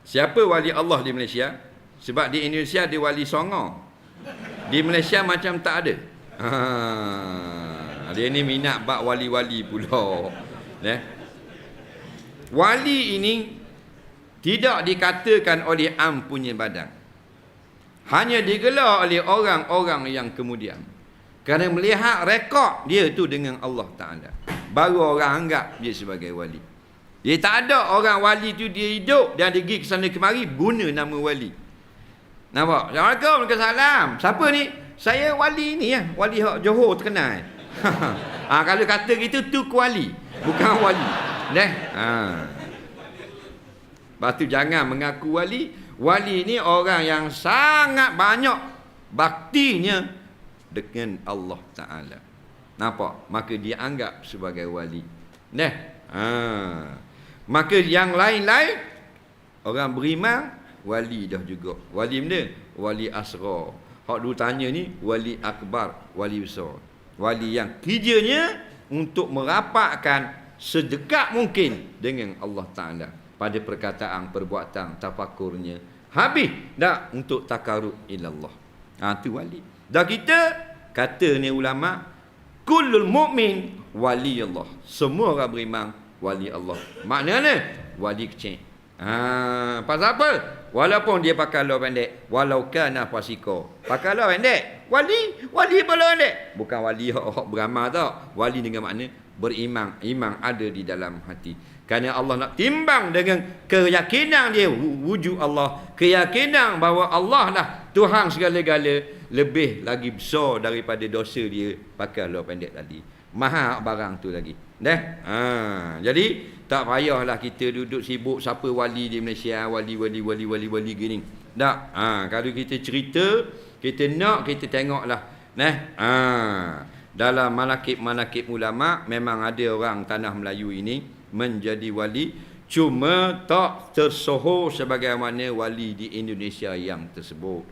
Siapa wali Allah di Malaysia? Sebab di Indonesia dia wali songo. Di Malaysia macam tak ada. Dia ni minat bab wali-wali pula. Wali ini tidak dikatakan oleh am punya badan. Hanya digelar oleh orang-orang yang kemudian. Kerana melihat rekod dia tu dengan Allah Ta'ala, baru orang anggap dia sebagai wali. Dia tak ada orang wali tu dia hidup dan dia pergi ke sana kemari guna nama wali. Nampak? Assalamualaikum, Waalaikumsalam. Siapa ni? Saya wali ni ya. Wali Johor terkenal. Kalau kata gitu tu wali, bukan wali. Lepas tu jangan mengaku wali. Wali ni orang yang sangat banyak baktinya dengan Allah Ta'ala. Nampak? Maka dia anggap sebagai wali. Maka yang lain-lain orang beriman wali dah juga. Wali mana? Wali asrar. Hak dulu tanya ni wali akbar, wali besar. Wali yang kerjanya untuk merapatkan sedekat mungkin dengan Allah Ta'ala pada perkataan, perbuatan, tafakurnya. Habis dah untuk takarub ilallah. Tu wali. Dah kita kata ni ulama, kullul mu'min wali Allah. Semua orang beriman wali Allah. Maknanya wali kecil. Pasal apa? Walaupun dia pakai luar pendek, walau kana fasiko. Pakai luar pendek, wali pula pendek. Bukan wali hak beramal tau. Wali dengan makna beriman, iman ada di dalam hati. Kerana Allah nak timbang dengan keyakinan dia wujud Allah, keyakinan bahawa Allah lah Tuhan segala-gala, lebih lagi besar daripada dosa dia pakai luar pendek tadi. Mahal barang tu lagi. Jadi tak payahlah kita duduk sibuk siapa wali di Malaysia, wali gini. Tak. Kalau kita cerita, kita nak kita tengoklah. Dalam manakib ulama memang ada orang tanah Melayu ini menjadi wali, cuma tak tersohor sebagaimana wali di Indonesia yang tersebut.